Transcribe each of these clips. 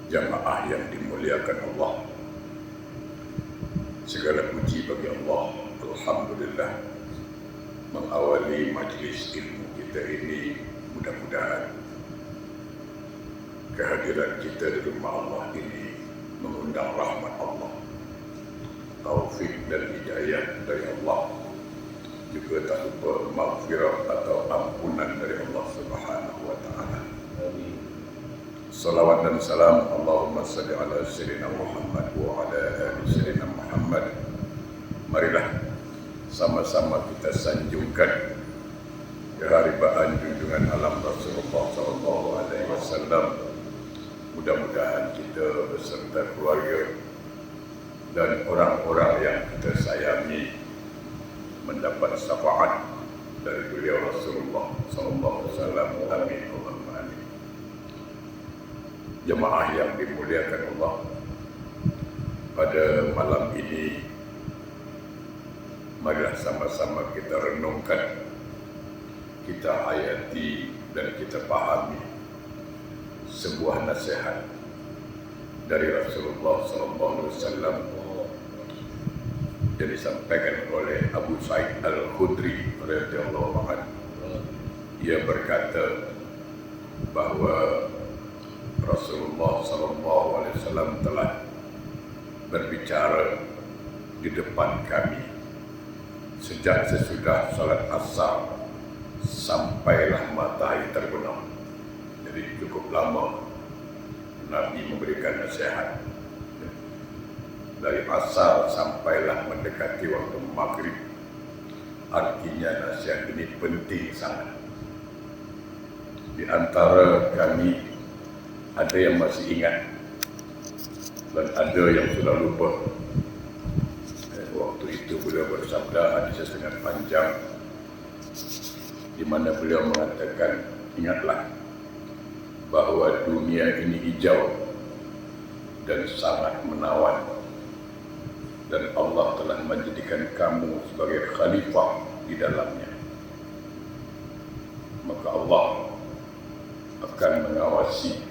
Jamaah yang dimuliakan Allah, segala puji bagi Allah. Alhamdulillah, mengawali majlis ilmu kita ini, mudah-mudahan kehadiran kita di rumah Allah ini mengundang rahmat Allah, taufik dan hidayah dari Allah, juga tak lupa maghfirah atau ampunan dari Allah Subhanahu wa Ta'ala. Salawat dan salam Allahumma salli ala Sayyidina Muhammad wa ala ali Sayyidina Muhammad. Marilah sama-sama kita sanjungkan keharibaan junjungan alam Rasulullah SAW. Mudah-mudahan kita beserta keluarga dan orang-orang yang kita sayangi mendapat syafaat dari beliau Rasulullah SAW. Amin. Allahumma amin. Jemaah yang dimuliakan Allah, pada malam ini marilah sama-sama kita renungkan, kita hayati dan kita pahami sebuah nasihat dari Rasulullah SAW yang disampaikan oleh Abu Sa'id Al-Khudri radhiyallahu anhu. Ia berkata bahawa Rasulullah SAW telah berbicara di depan kami sejak sesudah salat asar sampailah matahari terbenam. Jadi cukup lama Nabi memberikan nasihat. Dari asar sampailah mendekati waktu maghrib. Artinya nasihat ini penting sangat. Di antara kami ada yang masih ingat dan ada yang sudah lupa. Waktu itu beliau bersabda hadis sangat panjang, di mana beliau mengatakan, ingatlah bahawa dunia ini hijau dan sangat menawan, dan Allah telah menjadikan kamu sebagai khalifah di dalamnya. Maka Allah akan mengawasi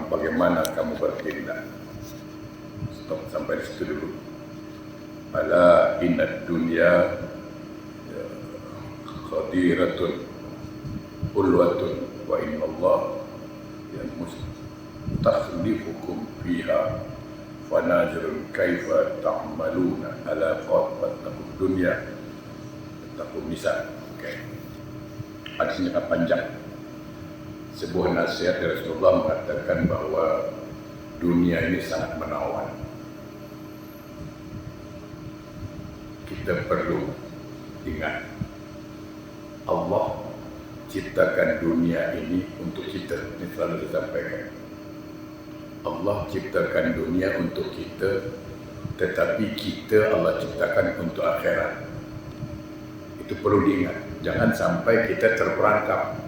bagaimana kamu bertindak. Stop sampai di situ dulu. Ala inna dunya khadiratun ulwatun wa inna Allah yang mustakhlifukum fiha fanazirun kaifa ta'maluna ala qatbattakum dunya takum nisa. Okay. Hadisnya sangat panjang. Sebuah nasihat dari Rasulullah mengatakan bahawa dunia ini sangat menawan. Kita perlu ingat, Allah ciptakan dunia ini untuk kita. Ini selalu disampaikan. Allah ciptakan dunia untuk kita, tetapi kita Allah ciptakan untuk akhirat. Itu perlu diingat. Jangan sampai kita terperangkap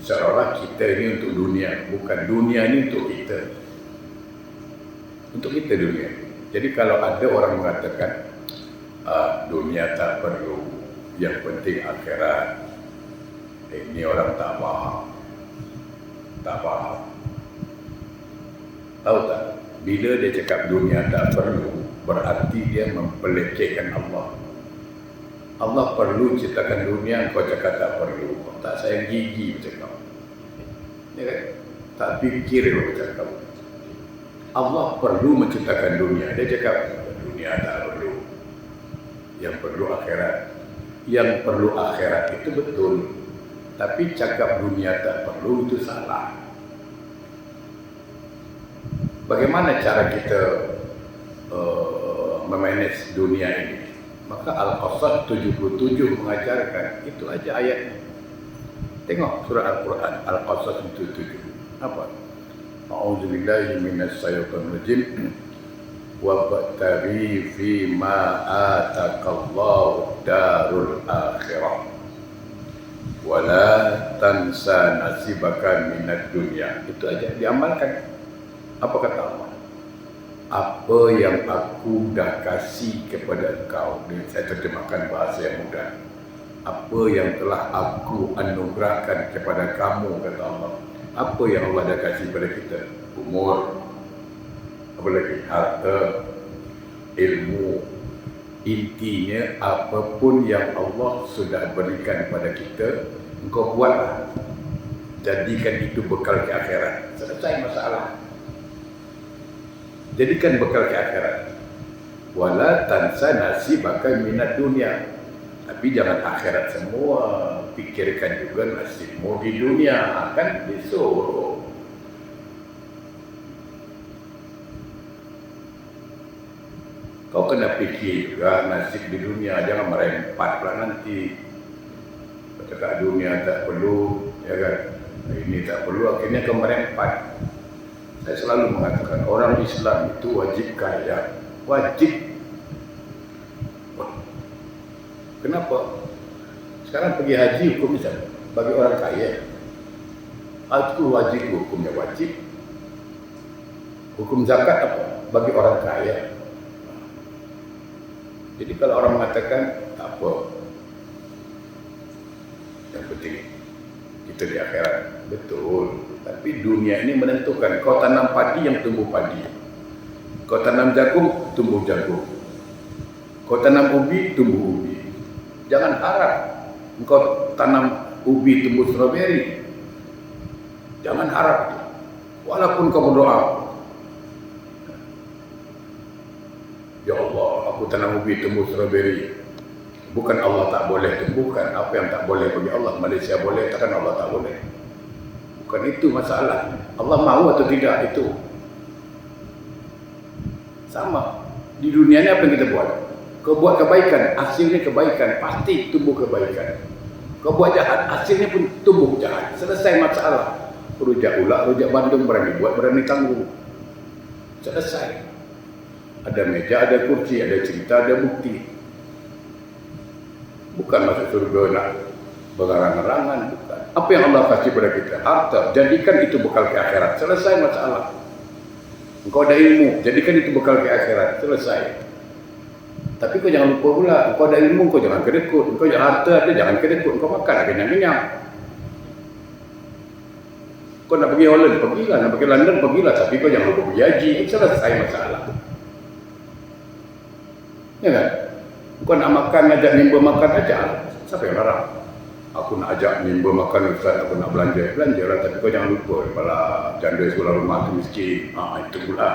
seolah kita ini untuk dunia, bukan dunia ini untuk kita. Untuk kita dunia. Jadi kalau ada orang mengatakan dunia tak perlu, yang penting akhirat, ini orang tak paham. Tak paham. Tahu tak? Bila dia cakap dunia tak perlu, berarti dia mempelecehkan Allah. Allah perlu ciptakan dunia, kau cakap tak perlu. Tak sayang gigi macam kau. Ya kan? Tak fikir macam kau. Allah perlu menciptakan dunia. Dia cakap dunia tak perlu. Yang perlu akhirat. Yang perlu akhirat itu betul. Tapi cakap dunia tak perlu itu salah. Bagaimana cara kita memanage dunia ini? Maka Al-Qasas 77 mengajarkan, itu aja ayatnya. Tengok surah Al-Quran, Al-Qasas 77. Apa? A'udzubillahi minasyaitonir rajim. Wabtaghi fima ataqallahu darul akhirah. Wala tansa nasibaka minad dunya. Itu aja diamalkan. Apa kata Allah? Apa yang aku dah kasih kepada engkau. Saya terjemahkan bahasa yang mudah. Apa yang telah aku anugerahkan kepada kamu, kata Allah, Apa yang Allah dah kasih pada kita? Umur, apa lagi? Harta, ilmu. Intinya apapun yang Allah sudah berikan pada kita, engkau buatlah. Jadikan itu bekal ke akhirat. Selesai masalah. Jadikan bekal ke akhirat. Wala tansa nasibaka minad dunia. Tapi jangan akhirat semua. Pikirkan juga nasibmu di dunia. Kan disuruh. Kau kena fikir juga nasib di dunia. Jangan merempat pula nanti. Cakap dunia tak perlu, ya kan? Ini tak perlu, akhirnya kau merempat. Saya selalu mengatakan orang Islam itu wajib kaya. Wajib. Kenapa? Sekarang pergi haji hukum misalnya bagi orang kaya. Itu wajib, hukumnya wajib. Hukum zakat apa? Bagi orang kaya. Jadi kalau orang mengatakan tak apa, yang penting kita di akhirat, betul. Tapi dunia ini menentukan. Kau tanam padi, yang tumbuh padi. Kau tanam jagung, tumbuh jagung. Kau tanam ubi, tumbuh ubi. Jangan harap engkau tanam ubi tumbuh stroberi. Jangan harap. Walaupun kau berdoa, ya Allah, aku tanam ubi tumbuh stroberi. Bukan Allah tak boleh tumbuhkan. Apa yang tak boleh bagi Allah, Malaysia boleh, takkan Allah tak boleh. Bukan itu masalah. Allah mahu atau tidak, itu sama. Di dunia ini apa yang kita buat? Kau buat kebaikan, hasilnya kebaikan, pasti tumbuh kebaikan. Kau buat jahat, hasilnya pun tumbuh jahat. Selesai masalah. Rujak ular, rujak Bandung, berani buat, berani tanggung. Selesai. Ada meja, ada kursi, ada cerita, ada bukti. Bukan masuk surga nak berarang-arangan, bukan. Apa yang Allah kasih pada kita? Harta, jadikan itu bekal ke akhirat. Selesai masalah. Engkau ada ilmu, jadikan itu bekal ke akhirat. Selesai. Tapi kau jangan lupa pula, engkau ada ilmu, kau jangan kedekut. Engkau ada harta, ada jangan kedekut. Engkau makan, kenyang-kenyang. Kau nak pergi Holland, pergilah. Nak pergi London, pergilah. Tapi kau jangan lupa pergi haji. Selesai masalah. Ya kan? Kau nak makan, ajak member makan, ajak. Siapa yang larang? Aku nak ajak member makan, Ustaz, aku nak belanja. Belanja lah, tapi kau jangan lupa. Kepala janda sekolah rumah tu miskin. Itu pula.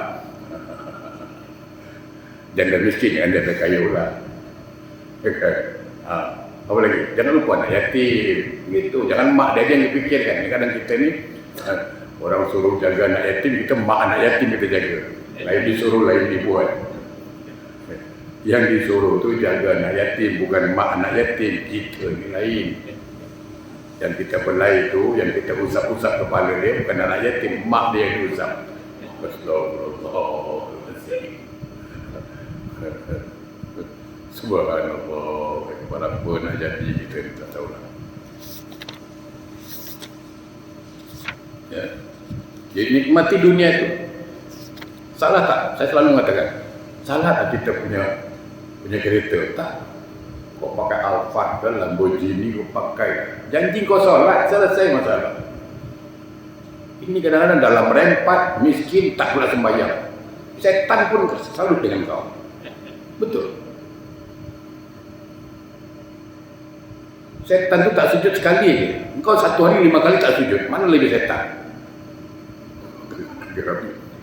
Janda miskin, yang janda kaya pula. Ya kan? Apa lagi? Jangan lupa anak yatim. Gitu. Jangan mak dia yang dipikirkan. Kadang kita ni, orang suruh jaga anak yatim, kita mak anak yatim kita jaga. Lain disuruh, lain dibuat. Yang disuruh tu jaga anak yatim, bukan mak anak yatim. Kita ni lain. Yang kita belai tu, yang kita usap-usap kepala dia, bukan anak yatim, mak dia yang diusap. Astagfirullah. Subhanallah. Apa nak jadi kita ni tak tahulah. Ya. Jadi nikmati dunia itu. Salah tak? Saya selalu mengatakan, salah tak kita punya kereta? Tak. Kau pakai Alphard ke Lamborghini, kau pakai. Janji kau solat, selesai masalah. Ini kadang-kadang dalam rempat, miskin, tak pula sembahyang. Setan pun selalu dengan kau. Betul. Setan tu tak sujud sekali je. Engkau satu hari 5 kali tak sujud. Mana lebih setan?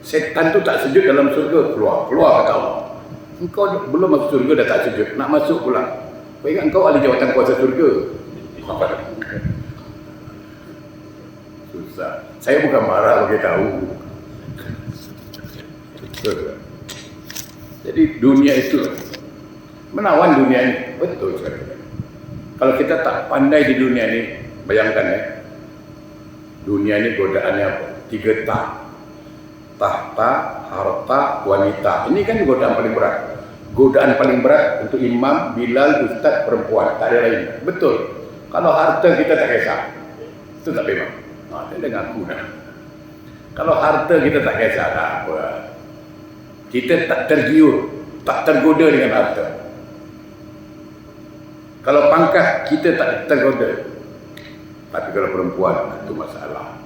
Setan tu tak sujud dalam surga, keluar kata Allah. Engkau belum masuk surga dah tak sujud, nak masuk pula. Kau ingat engkau ahli jawatan kuasa surga? Apa? Susah. Saya bukan marah bagi tahu. Jadi dunia itu menawan dunia ini, betul sekali. Kalau kita tak pandai di dunia ini, bayangkan ya, dunia ini godaannya apa? 3 tak. Tahta, harta, wanita. Ini kan godaan paling berat. Godaan paling berat untuk imam, Bilal, ustaz, perempuan. Tak ada lain. Betul. Kalau harta kita tak kisah. Itu tak memang. Dia dengan aku dah. Kalau harta kita tak kisah, tak apa. Kita tak tergiur, tak tergoda dengan harta. Kalau pangkat, kita tak tergoda. Tapi kalau perempuan, itu masalah.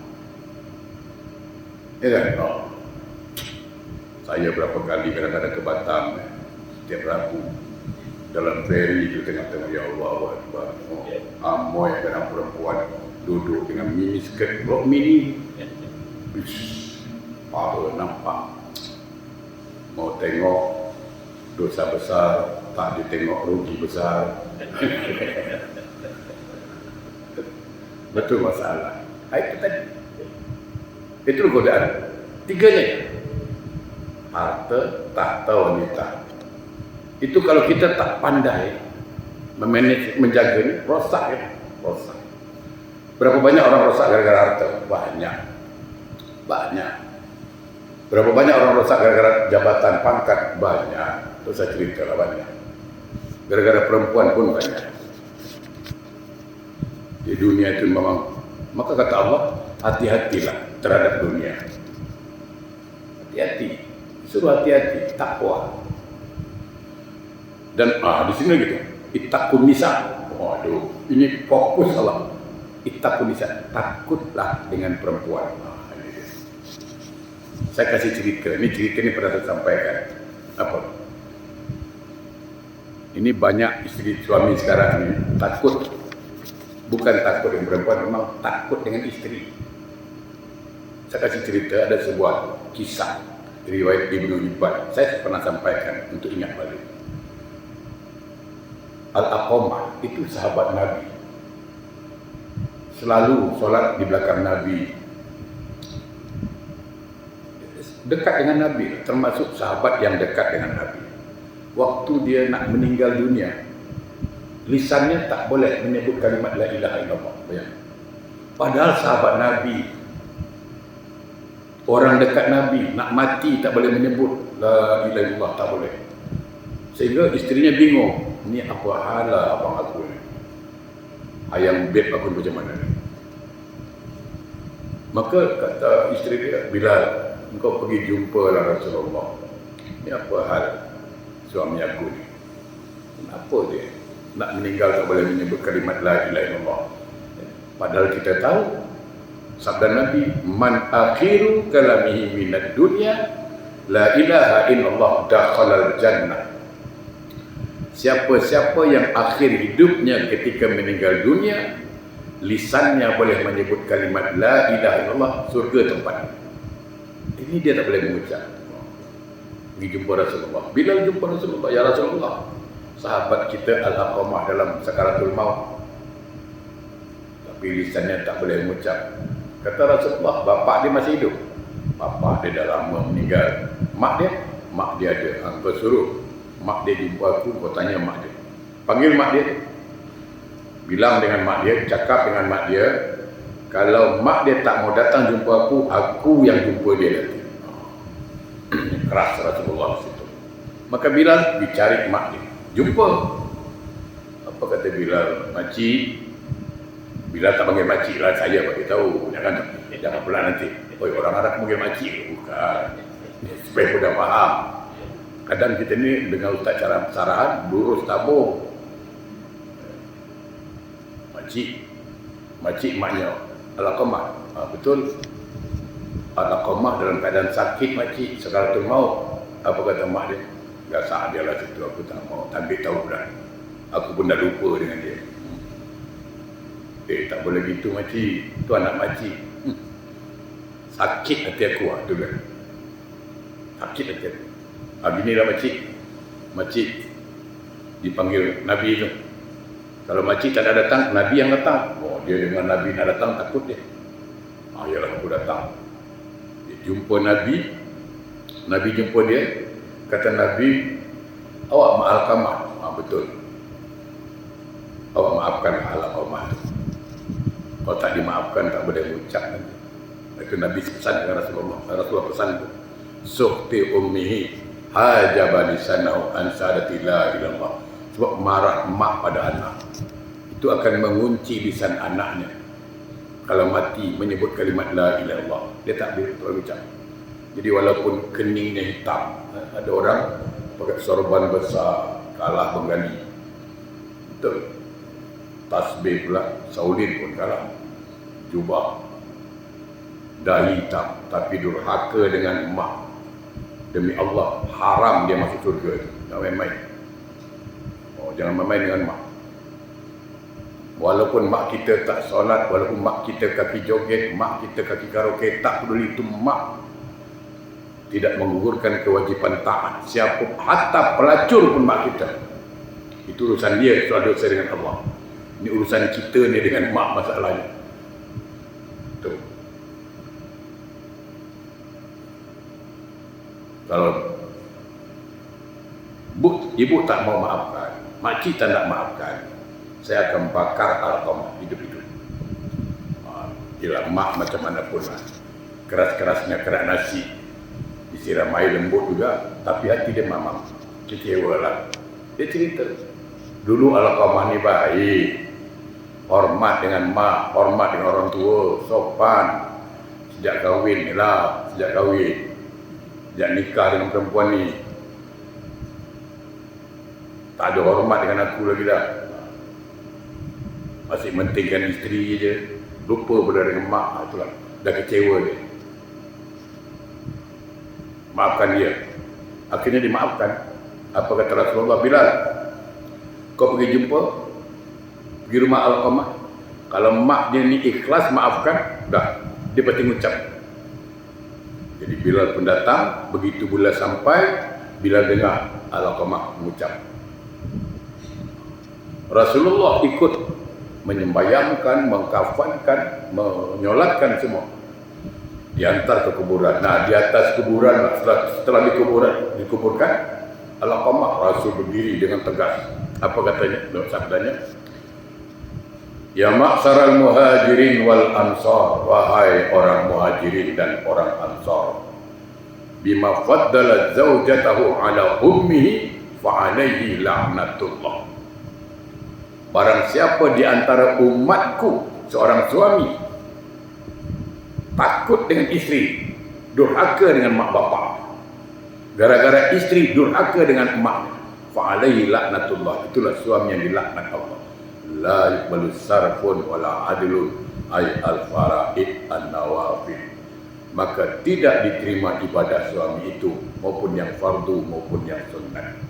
Ya kan? Oh. Saya berapa kali kadang-kadang ke Batam setiap Rabu dalam ferry itu tengah-tengah, ya Allah Akbar. Oh, amoy kadang perempuan duduk dengan mini skirt rok mini. Power nampak. Mau tengok dosa besar, tak ditengok rugi besar. Betul masalah. Itu tadi. Itu godaan. Tiganya. Harta, tahta, wanita. Itu kalau kita tak pandai memanage, menjaga ini, rosak ya. Rosak. Berapa banyak orang rosak gara-gara harta? Banyak. Banyak. Berapa banyak orang rosak gara-gara jabatan, pangkat? Banyak. Itu saya cerita lah banyak. Gara-gara perempuan pun banyak. Di dunia itu memang, maka kata Allah, hati-hatilah terhadap dunia. Hati-hati. Suruh hati-hati, takwa. Dan di sini gitu, ittaqun nisa. Waduh, ini fokus Allah. Ittaqun nisa, takutlah dengan perempuan. Ini dia. Saya kasih cerita. Ini cerita ini pernah saya sampaikan. Apa? Ini banyak istri suami sekarang ini takut. Bukan takut dengan perempuan, memang takut dengan istri. Saya kasih cerita, ada sebuah kisah riwayat Ibnu Hibban. Saya pernah sampaikan untuk ingat balik. Al-Aqamah itu sahabat Nabi. Selalu solat di belakang Nabi. Dekat dengan Nabi, termasuk sahabat yang dekat dengan Nabi. Waktu dia nak meninggal dunia, lisannya tak boleh menyebut kalimat la ilaha illallah. Padahal sahabat Nabi, orang dekat Nabi, nak mati tak boleh menyebut la ilaha illallah, tak boleh. Sehingga istrinya bingung, ni apa hala abang aku ni, ayam beb aku macam mana ni. Maka kata isteri dia, Bilal, engkau pergi jumpalah Rasulullah, ni apa hal suami aku ni, kenapa dia nak meninggal tak boleh menyebut kalimat la ilaha illallah. Padahal kita tahu sabda Nabi, man akhiru kalamihi minad dunya la ilaha illallah dakhalal jannah. Siapa-siapa yang akhir hidupnya ketika meninggal dunia, lisannya boleh menyebut kalimat la ilaha illallah, surga tempat. Ini dia tak boleh mengucap. Pergi jumpa Rasulullah. Bila jumpa Rasulullah, ya Rasulullah, sahabat kita Al-Aqamah dalam sakaratul maut, tapi lisannya tak boleh mengucap. Kata Rasulullah, bapak dia masih hidup. Bapak dia dah lama meninggal. Mak dia ada. Kau suruh mak dia jumpa aku, kau tanya mak dia. Panggil mak dia. Bilang dengan mak dia, cakap dengan mak dia, kalau mak dia tak mau datang jumpa aku yang jumpa dia nanti. Keras Rasulullah situ. Maka Bilal dicari mak dia. Jumpa. Apa kata Bilal? Makcik. Bilal tak panggil makcik lah, saya bagi tahu. Jangan pula nanti, oi, orang Arab panggil makcik. Bukan. Supaya mudah faham. Kadang kita ni dengan ustaz cara sarahan, lurus tabung. Makcik maknya Al-Aqamah. Betul. Al-Aqamah dalam keadaan sakit makcik, sakaratul maut. Apa kata mak dia? Biasa dia lah situ, aku tak mau. Tapi tahu dah. Aku pun dah lupa dengan dia. Tak boleh gitu makcik. Tu anak makcik. Sakit hati aku tu kan. Sakit hati aku. Beginilah makcik. Makcik dipanggil Nabi tu. Kalau makcik tak ada datang, Nabi yang datang. Oh, dia dengan Nabi nak datang, takut dia. Yalah aku datang. Dia jumpa Nabi. Nabi jumpa dia. Kata Nabi, awak Al-Aqamah. Betul. Awak maafkan Al-Aqamah. Kalau tak dimaafkan, tak boleh mengucap nanti. Itu Nabi pesan dengan Rasulullah. Rasulullah pesan itu. Sukhti ummihi hajaba lisanahu an sadati la ilallah. Sebab marah mak pada anak, itu akan mengunci lisan anaknya. Kalau mati menyebut kalimat la ilaha illallah, dia tak boleh berucap. Jadi walaupun keningnya hitam, ada orang pakai sorban besar, kalah Bengali. Betul. Tasbih pula, Saudin pun kalah. Jubah. dahi hitam, tapi durhaka dengan mak. Demi Allah, haram dia masuk surga itu. Jangan main-main. Jangan main-main dengan mak. Walaupun mak kita tak solat, walaupun mak kita kaki joget, mak kita kaki karaoke, tak peduli, itu mak tidak menggugurkan kewajipan taat. Siapa, hatta pelacur pun mak kita, itu urusan dia, soal dosa dengan Allah. Ini urusan kita ni dengan mak masalahnya. Tuh. Kalau ibu tak mau maafkan, makcik tak nak maafkan, saya akan bakar Alqamah hidup-hidup. Gila, mak macam mana pun lah, keras-kerasnya kerak nasi, disiram air lembut juga, tapi hati dia mamam, kecewa lah. Dia cerita, dulu Alqamah ni baik, hormat dengan mak, hormat dengan orang tua, sopan, sejak kahwin ni lah, sejak nikah dengan perempuan ni, tak ada hormat dengan aku lagi dah. Masih mentingkan isteri je, lupa pada dengan mak. Itulah, dah kecewa dia. Maafkan dia. Akhirnya dimaafkan. Apa kata Rasulullah? Bilal, kau pergi jumpa, pergi rumah Alqamah, kalau mak dia ni ikhlas maafkan, dah, dia pasti ngucap. Jadi Bilal pun datang. Begitu bulan sampai, Bilal dengar Alqamah mengucap. Rasulullah ikut menyembayangkan, mengkafankan, menyolatkan semua, diantar ke kuburan. Nah, di atas kuburan, setelah dikuburkan Alqamah, Rasul berdiri dengan tegas. Apa katanya? Sabdanya, ya ma'syaral muhajirin wal ansar, wahai orang muhajirin dan orang ansar, bima faddala zawjatahu ala ummihi fa alaihi la'natullah. Barang siapa di antara umatku, seorang suami takut dengan isteri, durhaka dengan mak bapak, gara-gara isteri durhaka dengan emak, fa alaihi la'natullah, itulah suami yang dilaknat Allah. La yuqbalu sarfun wala adlun ay al-fara'id an-nawafil, maka tidak diterima ibadah suami itu, maupun yang fardu maupun yang sunnah.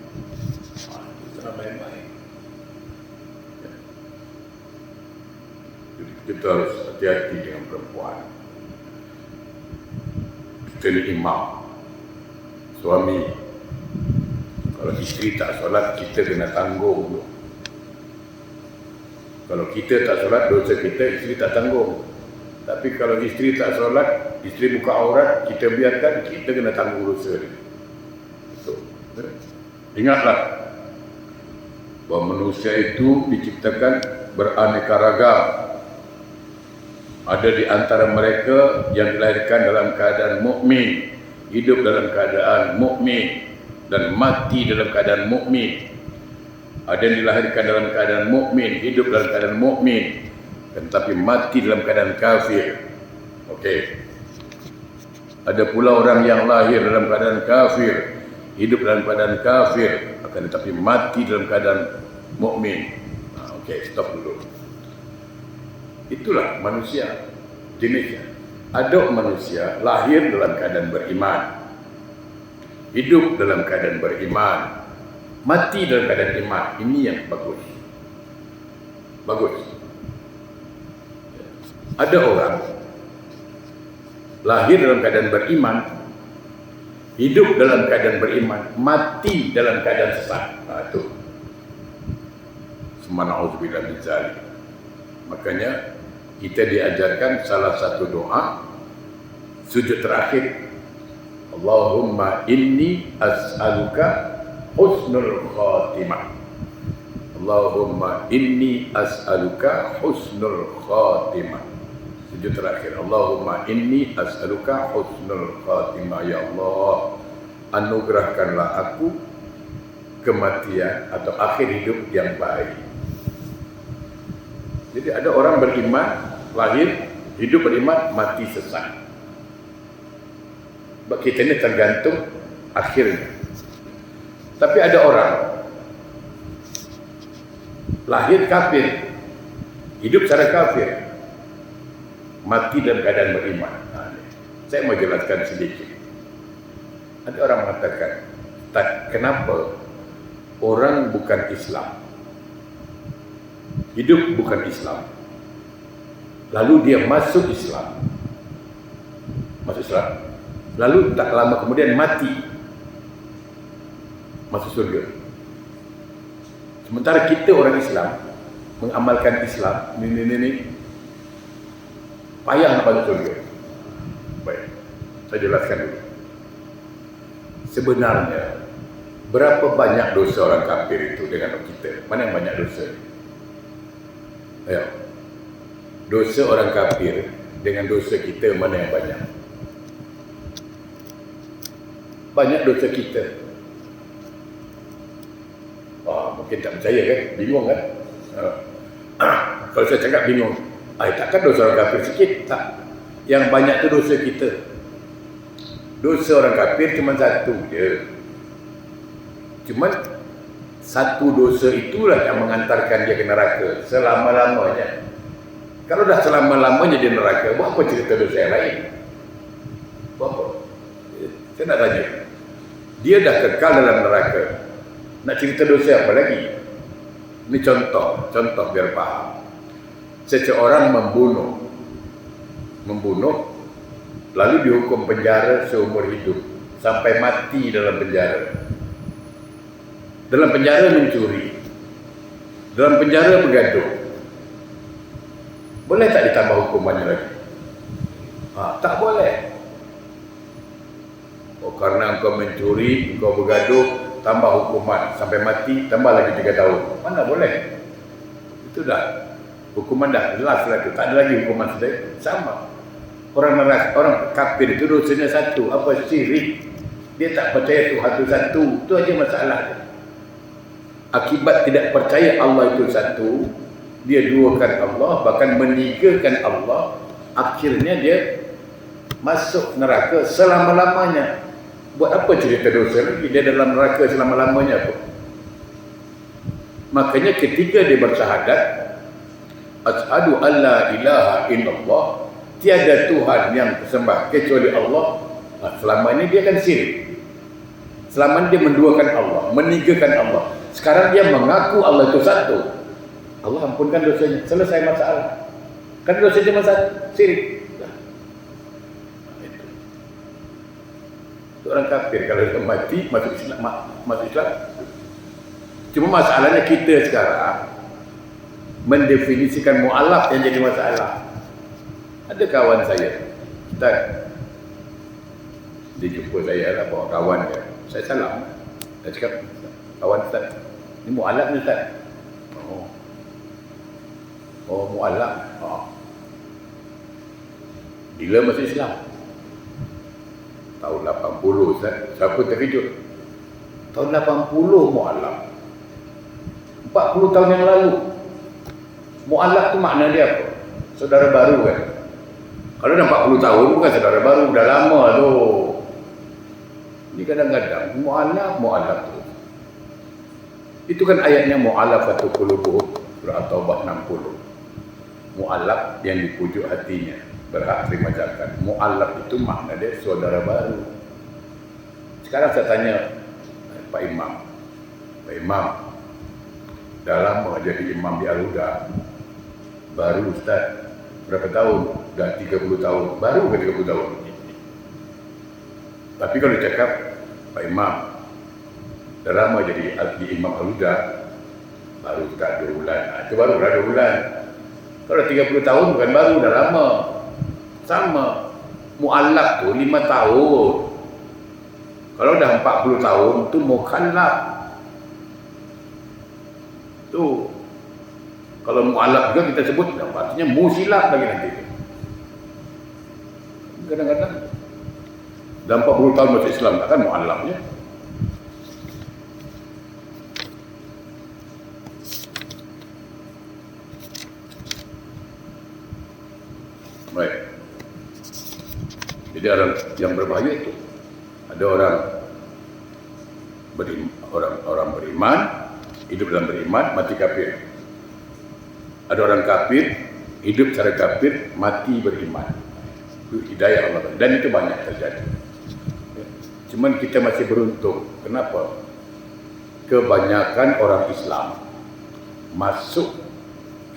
Kita harus hati-hati dengan perempuan. Kita ni imam, suami. Kalau isteri tak solat, kita kena tanggung dulu. Kalau kita tak solat, dosa kita, isteri tak tanggung. Tapi kalau isteri tak solat, isteri buka aurat, kita biarkan, kita kena tanggung dosa dia. So, ingatlah bahawa manusia itu diciptakan beraneka ragam. Ada di antara mereka yang dilahirkan dalam keadaan mukmin, hidup dalam keadaan mukmin, dan mati dalam keadaan mukmin. Ada yang dilahirkan dalam keadaan mukmin, hidup dalam keadaan mukmin, tetapi mati dalam keadaan kafir. Okey. Ada pula orang yang lahir dalam keadaan kafir, hidup dalam keadaan kafir, akan tetapi mati dalam keadaan mukmin. Okey, stop dulu. Itulah manusia jenisnya. Ada manusia lahir dalam keadaan beriman, hidup dalam keadaan beriman, mati dalam keadaan iman. Ini yang bagus. Bagus. Ada orang lahir dalam keadaan beriman, hidup dalam keadaan beriman, mati dalam keadaan sesat. Itu Subhanallah min zalik. Makanya kita diajarkan salah satu doa sujud terakhir, Allahumma inni as'aluka husnul khatimah. Allahumma inni as'aluka husnul khatimah. Sujud terakhir, Allahumma inni as'aluka husnul khatimah. Ya Allah, anugerahkanlah aku kematian atau akhir hidup yang baik. Jadi ada orang beriman, lahir, hidup beriman, mati sesat. Sebab kita ini tergantung akhirnya. Tapi ada orang lahir kafir, hidup secara kafir, mati dalam keadaan beriman. Saya mau jelaskan sedikit. Ada orang mengatakan, kenapa orang bukan Islam, hidup bukan Islam, lalu dia masuk Islam, lalu tak lama kemudian mati, masuk surga. Sementara kita orang Islam mengamalkan Islam, ini payah nak masuk surga. Baik, saya jelaskan dulu. Sebenarnya berapa banyak dosa orang kafir itu dengan kita? Mana yang banyak dosa? Ayo. Dosa orang kafir dengan dosa kita mana yang banyak? Banyak dosa kita. Mungkin tak percaya kan? Bingung kan? Kalau saya cakap bingung, takkan dosa orang kafir sikit? Tak. Yang banyak tu dosa kita. Dosa orang kafir cuma satu je. Cuma satu dosa itulah yang mengantarkan dia ke neraka selama-lamanya. Kalau dah selama-lamanya di neraka, buat apa cerita dosa yang lain? Buat apa? Saya nak tanya. Dia dah kekal dalam neraka. Nak cerita dosa apa lagi? Ini contoh biar faham. Seseorang membunuh, lalu dihukum penjara seumur hidup sampai mati dalam penjara. Dalam penjara mencuri, dalam penjara bergaduh. Boleh tak ditambah hukumannya lagi? Tak boleh. Karena engkau mencuri, engkau bergaduh, tambah hukuman sampai mati, tambah lagi 3 tahun. Mana boleh? Itu dah hukuman dah jelas lah tu. Tak ada lagi hukuman sudah sama. Orang kafir itu dosanya satu, apa? Syirik. Dia tak percaya Tuhan itu satu. Itu aja masalah dia. Akibat tidak percaya Allah itu satu, dia duakan Allah, bahkan menigakan Allah, akhirnya dia masuk neraka selama-lamanya. Buat apa cerita dosa lagi? Dia dalam neraka selama-lamanya pun. Makanya ketika dia bersyahadat, asyhadu alla ilaha illallah, tiada Tuhan yang disembah kecuali Allah, selama ini dia kan syirik. Selama ini dia menduakan Allah, menigakan Allah. Sekarang dia mengaku Allah itu satu. Allah ampunkan dosanya, selesai masalah. Kan dosanya cuma syirik. Itu orang kafir. Kalau dia mati, masuk Islam. Cuma masalahnya kita sekarang mendefinisikan mu'alaf yang jadi masalah. Ada kawan saya, Ustaz, dia jumpa saya lah, bawa kawan dia. Saya salam. Saya cakap, kawan Ustaz, ini mu'alaf ni Ustaz. Oh mu'alaf. Bila masuk Islam? Tahun 80 Ustaz. Siapa terkejut? Tahun 80 mu'alaf. 40 tahun yang lalu. Mu'alaf tu makna dia apa? Saudara baru kan? Kalau dah 40 tahun bukan saudara baru, dah lama tu. Ini kadang-kadang mu'alaf tu. Itu kan ayatnya mu'alafatu qulubuhum, surah Taubah 60. Mu'alaf yang dipujuk hatinya, berhak terima zakat. Mu'alaf itu makna dia saudara baru. Sekarang saya tanya Pak Imam, dah lama jadi imam di Al-Huda, baru Ustaz, berapa tahun? Dah 30 tahun, baru ke 30 tahun? Tapi kalau cakap Pak Imam, dah lama jadi imam Al-Huda, baru Ustaz 2 bulan. Itu baru dah 2 bulan. Kalau 30 tahun bukan baru, dah lama. Sama. Mu'allaf tu 5 tahun. Kalau dah 40 tahun tu mukhallaf. Tu. Kalau mu'allaf juga kita sebut, artinya musilaf lagi nanti. Kadang-kadang dah 40 tahun masuk Islam, takkan mu'allafnya. Baik. Jadi orang yang berbahaya itu ada orang beriman, hidup dalam beriman, mati kafir. Ada orang kafir, hidup secara kafir, mati beriman. Itu hidayah Allah. Dan itu banyak terjadi. Cuman kita masih beruntung. Kenapa? Kebanyakan orang Islam masuk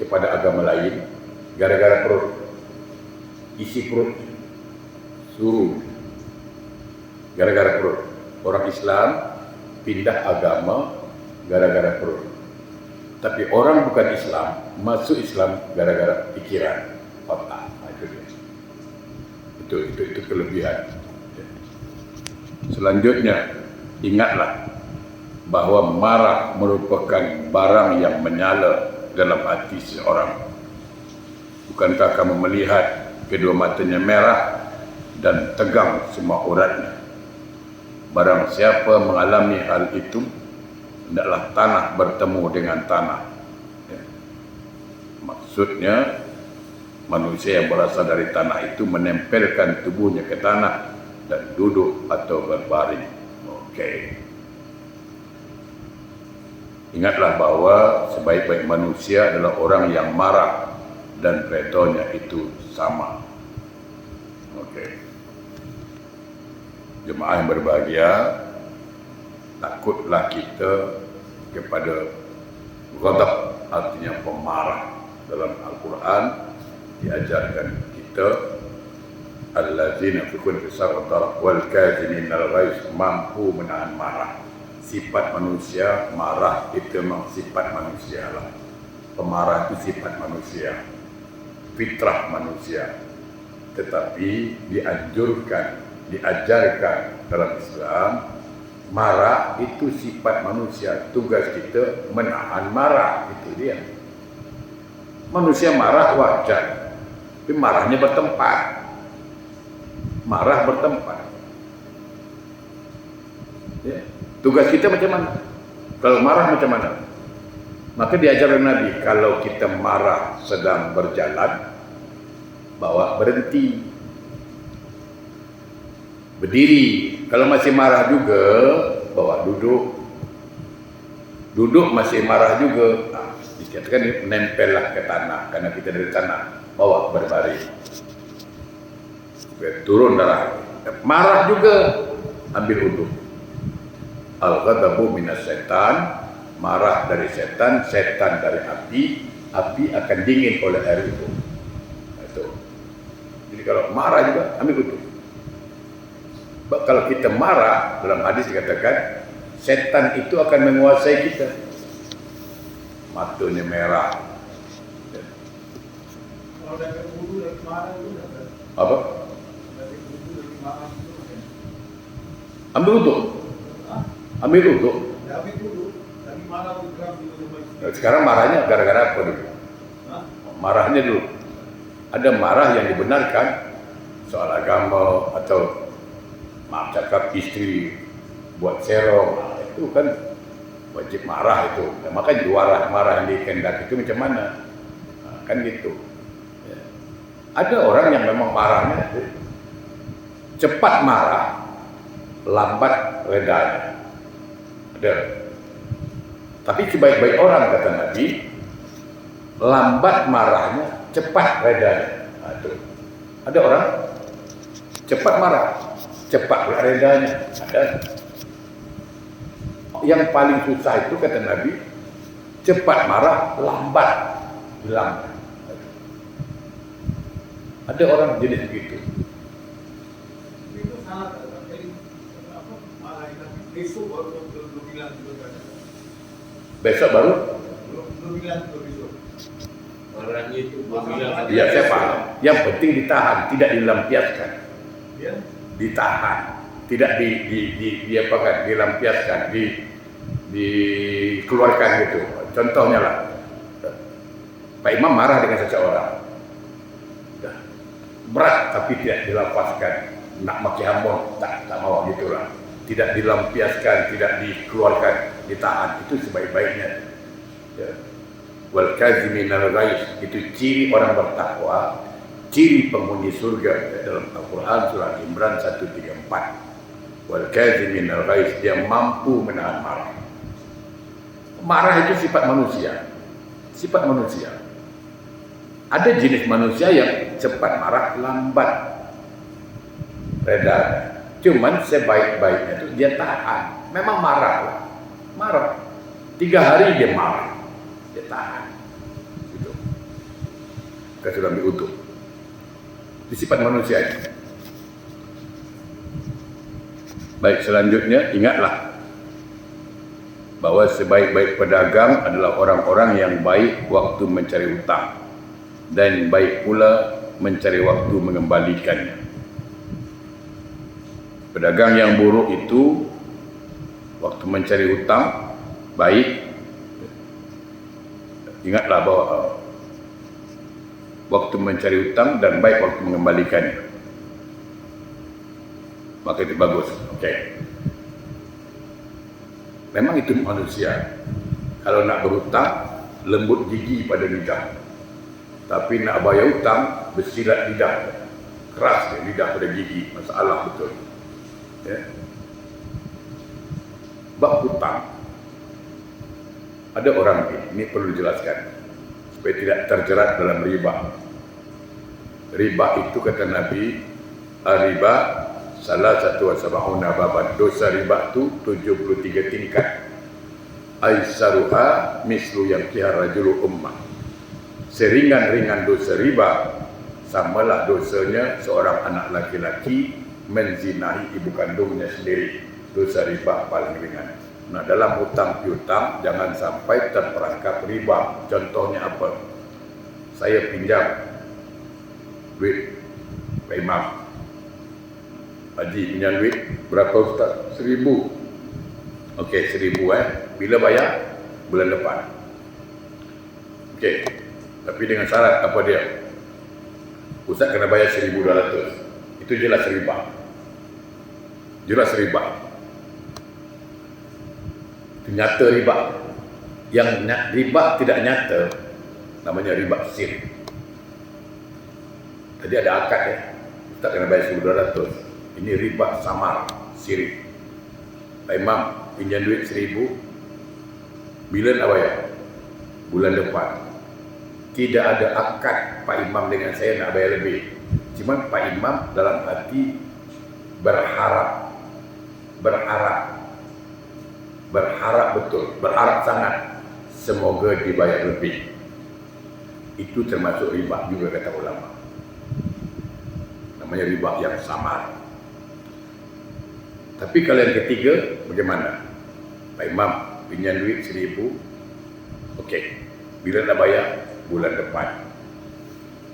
kepada agama lain gara-gara perut. Isi perut. Suruh. Gara-gara perut. Orang Islam pindah agama gara-gara perut. Tapi orang bukan Islam masuk Islam gara-gara pikiran, otak. Itu kelebihan. Selanjutnya, ingatlah bahwa marah merupakan barang yang menyala dalam hati seorang. Bukankah kamu melihat kedua matanya merah dan tegang semua uratnya? Barang siapa mengalami hal itu, hendaklah tanah bertemu dengan tanah. Maksudnya, manusia yang berasal dari tanah itu menempelkan tubuhnya ke tanah dan duduk atau berbaring. Okey. Ingatlah bahwa sebaik-baik manusia adalah orang yang marah dan redanya itu sama. Okey. Jemaah yang berbahagia, takutlah kita kepada ghadab, artinya pemarah. Dalam Al-Quran diajarkan kita allazina fi kulli sarra wal kazimin al-ghaiz, mampu menahan marah. Sifat manusia marah itu memang sifat manusia lah. Pemarah itu sifat manusia, fitrah manusia. Tetapi dianjurkan, diajarkan dalam Islam, marah itu sifat manusia. Tugas kita menahan marah, itu dia. Manusia marah wajar, tapi marahnya bertempat. Marah bertempat. Ya. Tugas kita macam mana? Kalau marah macam mana? Maka diajarkan Nabi, kalau kita marah sedang berjalan, bawa berhenti, berdiri. Kalau masih marah juga, bawa duduk. Duduk masih marah juga, dikatakan nempellah ke tanah, karena kita dari tanah, bawa berbaring. Turun darah. Marah juga, ambil wudhu. Al-ghadabu minas setan, marah dari setan, setan dari api, api akan dingin oleh air itu. Itu. Jadi kalau marah juga, ambil wudhu. Kalau kita marah, dalam hadis dikatakan, setan itu akan menguasai kita. Matanya merah. Kalau dari wudhu dari marah itu Apa? dari wudhu dari marah itu Ambil wudhu. Ambil wudhu. dari wudhu dari marah bergerak di rumah istri. Sekarang marahnya gara-gara apa dulu? Marahnya dulu. Ada marah yang dibenarkan soal agama atau maaf cakap istri buat serong, itu kan wajib marah itu. Dan makanya marah yang dikehendak itu macam mana? Kan gitu. Ya. Ada orang yang memang marahnya cepat marah, lambat redanya. Ada. Tapi sebaik-baik orang, kata Nabi, lambat marahnya, cepat redanya. Nah, itu. Ada orang cepat marah, cepat redanya. Ada. Yang paling susah itu, kata Nabi, cepat marah, lambat hilang. Ada orang jenis begitu. Itu sangat jadi apa marah itu besok baru belum bilang juga kan. Besok baru? Belum bilang juga besok. Marahnya itu belum bilang. Iya, saya paham. Yang penting ditahan, tidak dilampiaskan. Ya. Ditahan, tidak apa kan, dilampiaskan, dikeluarkan gitu. Contohnya lah, Pak Imam marah dengan seseorang, berat tapi tidak dilepaskan, nak maki hambon, tak mau gitulah, tidak dilampiaskan, tidak dikeluarkan, ditahan, itu sebaik-baiknya. Ya. Wal kaziminal ghaiz, itu ciri orang bertakwa, ciri penghuni surga dalam Al-Quran surah Imran 134. Wal kaziminal ghaiz, dia mampu menahan marah. Marah itu sifat manusia. Sifat manusia. Ada jenis manusia yang cepat marah, lambat reda. Cuman sebaik-baiknya itu dia tahan. Memang marah lah. Marah. 3 hari dia marah. Dia tahan. Gitu. Kita sudah ambil utuh. Di sifat manusia ini. Baik, selanjutnya ingatlah bahwa sebaik-baik pedagang adalah orang-orang yang baik waktu mencari hutang dan baik pula mencari waktu mengembalikannya. Pedagang yang buruk itu waktu mencari hutang baik, ingatlah bahwa waktu mencari hutang dan baik waktu mengembalikannya, maka itu bagus. Okey. Memang itu manusia. Kalau nak berhutang, lembut gigi pada lidah. Tapi nak bayar hutang, bersilat lidah. Keras dia lidah pada gigi. Masalah betul. Ya. Bab hutang. Ada orang ini perlu dijelaskan supaya tidak terjerat dalam riba. Riba itu kata Nabi, riba salah satu sab'una baban. Dosa riba itu 73 tingkat. Aisaruha mislu yang kihar rajulu ummah. Seringan-ringan dosa riba samalah dosanya seorang anak laki-laki menzinahi ibu kandungnya sendiri. Dosa riba paling ringan. Nah, dalam hutang piutang jangan sampai terperangkap riba. Contohnya apa? Saya pinjam duit Pak Imam. Haji pinjam duit berapa Ustaz? 1,000. Okey, 1,000 Bila bayar? Bulan depan. Okey. Tapi dengan syarat apa dia? Ustaz kena bayar 1,200. Itu jelas riba. Jelas riba. Itu nyata riba. Yang riba tidak nyata namanya riba sir. Tadi ada akad Ustaz kena bayar 1,200. Ini riba samar, sirik. Pak Imam pinjam duit 1,000. Bila nak bayar? Bulan depan. Tidak ada akad Pak Imam dengan saya nak bayar lebih. Cuma Pak Imam dalam hati berharap betul, berharap sangat semoga dibayar lebih. Itu termasuk riba juga kata ulama. Namanya riba yang samar. Tapi kalau yang ketiga, bagaimana? Pak Imam pinjam duit 1,000. Okey. Bila nak bayar? Bulan depan.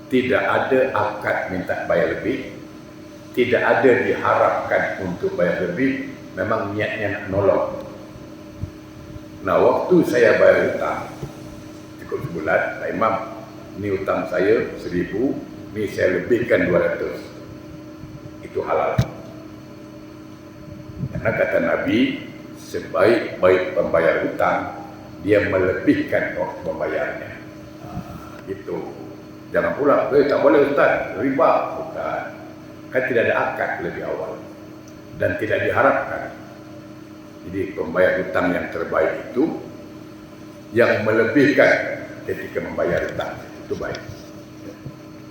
Tidak ada akad minta bayar lebih. Tidak ada diharapkan untuk bayar lebih. Memang niatnya nak nolong. Nah, waktu saya bayar hutang cukup sebulan, Pak Imam, ni hutang saya 1,000, ni saya lebihkan 200. Itu halal. Karena kata Nabi, sebaik-baik pembayar hutang, dia melebihkan waktu membayarnya. Itu. Jangan pula, tak boleh Ustaz, riba. Bukan. Kan tidak ada akad lebih awal. Dan tidak diharapkan. Jadi pembayar hutang yang terbaik itu, yang melebihkan ketika membayar hutang. Itu baik.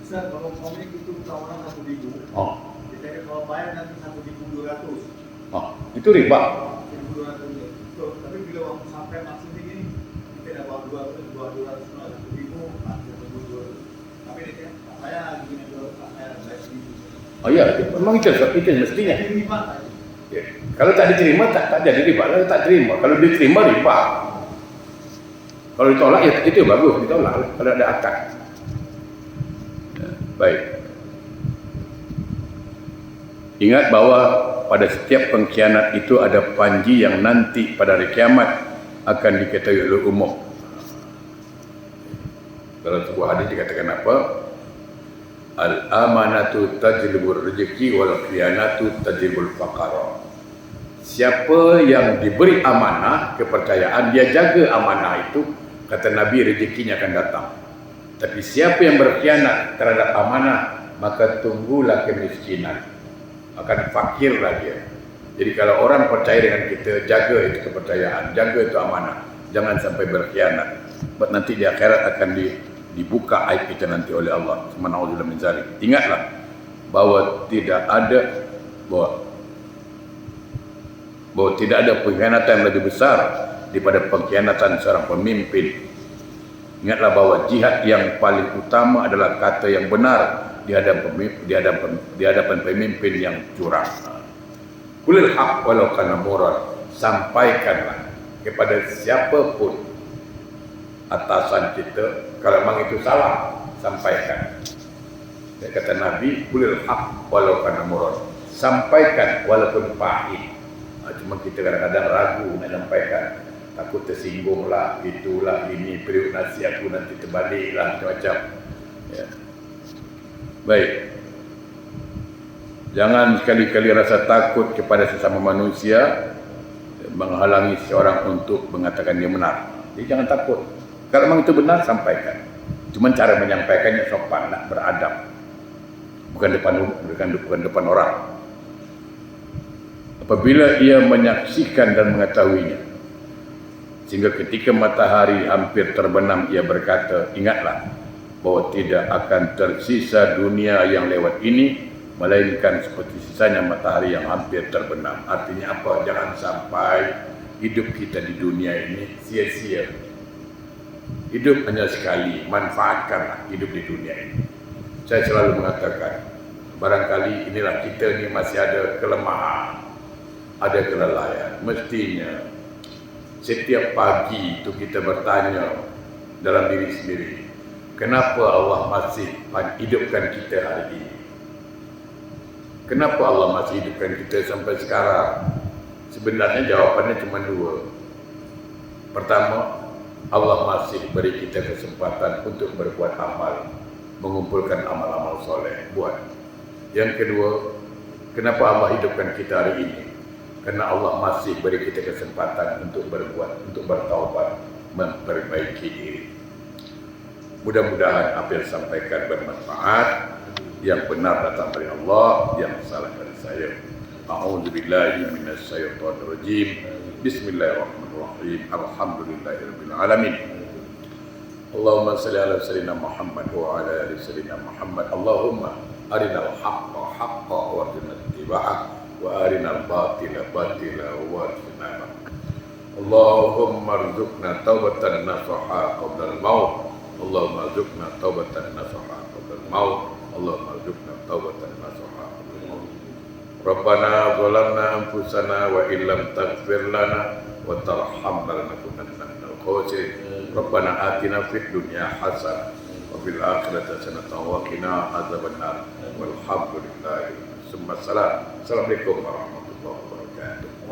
Ustaz, kalau komik itu tawaran 1,000. Kita kalau bayar nanti 1,200. Itu riba. 1,200. Tapi bila waktu sampai maksudnya gini, kita dapat 200, 1,000, tapi dia saya gini dulu, saya bayar 1,000. Oh iya, memang itu mestinya. Ya. Kalau tak diterima, tak jadi riba. Kalau tak terima, kalau diterima riba. Kalau ditolak, ya itu bagus, ditolak. Kalau ada akad. Ya, baik. Ingat bahwa pada setiap pengkhianat itu ada panji yang nanti pada hari kiamat akan diketahui oleh umum. Dalam sebuah hadis dikatakan apa? Al-amanatu tajlibur rezeki wal khiyanatu tajlibul faqara. Siapa yang diberi amanah, kepercayaan, dia jaga amanah itu, kata Nabi, rezekinya akan datang. Tapi siapa yang berkhianat terhadap amanah, maka tunggulah kemiskinan. Akan fakirlah dia. Jadi kalau orang percaya dengan kita, jaga itu kepercayaan, jaga itu amanah. Jangan sampai berkhianat. Sebab nanti di akhirat akan dibuka aib kita nanti oleh Allah. Subhanahu min zalik. Ingatlah bahwa tidak ada bahwa tidak ada pengkhianatan yang lebih besar daripada pengkhianatan seorang pemimpin. Ingatlah bahwa jihad yang paling utama adalah kata yang benar di hadapan pemimpin yang curang. Qulil haq walau kana murran, sampaikanlah kepada siapapun atasan kita, kalau memang itu salah, sampaikan. Dia kata Nabi, qulil haq walau kana murran, sampaikan walaupun pahit. Cuma kita kadang-kadang ragu nak sampaikan, takut tersinggung lah, itulah, ini periuk nasi aku nanti terbalik lah, macam-macam. Ya. Baik, jangan sekali-kali rasa takut kepada sesama manusia menghalangi seorang untuk mengatakan dia benar. Jadi jangan takut. Kalau memang itu benar, sampaikan. Cuma cara menyampaikannya sopan, nak beradab, bukan depan orang. Apabila ia menyaksikan dan mengetahuinya, sehingga ketika matahari hampir terbenam, ia berkata, ingatlah bahwa tidak akan tersisa dunia yang lewat ini melainkan seperti sisanya matahari yang hampir terbenam. Artinya apa? Jangan sampai hidup kita di dunia ini sia-sia. Hidup hanya sekali, manfaatkanlah hidup di dunia ini. Saya selalu mengatakan, barangkali inilah kita ni masih ada kelemahan, ada kelalaian. Mestinya setiap pagi itu kita bertanya dalam diri sendiri, kenapa Allah masih hidupkan kita hari ini? Kenapa Allah masih hidupkan kita sampai sekarang? Sebenarnya jawapannya cuma dua. Pertama, Allah masih beri kita kesempatan untuk berbuat amal, mengumpulkan amal-amal soleh, buat. Yang kedua, kenapa Allah hidupkan kita hari ini? Karena Allah masih beri kita kesempatan untuk berbuat, untuk bertaubat, memperbaiki diri. Mudah-mudahan apa yang disampaikan bermanfaat, yang benar datang dari Allah, yang salah dari saya. A'udzubillahi minasyaitonir rajim. Bismillahirrahmanirrahim. Alhamdulillahirabbil alamin. Allahumma shalli ala sayyidina Muhammad wa ala ali sayyidina Muhammad. Allahumma arinal haqqa haqqan warzuqna ittiba'ah wa arinal batila batila warzuqna. Allahumma arzuqna taubatan nasuha qabla al-maut. Allahumma arzuqna taubatan nasuha qabla al-maut. Allahumma arzuqna taubatan nasuha qabla al-maut. Rabbana zalamna anfusana wa illam taghfir lana wa tarhamna lanakunanna minal khasirin. Rabbana atina fid dunya hasanah wa fil akhirati hasanah wa qina adzabannar. Walhamdulillahi. Assalamualaikum warahmatullahi wabarakatuh.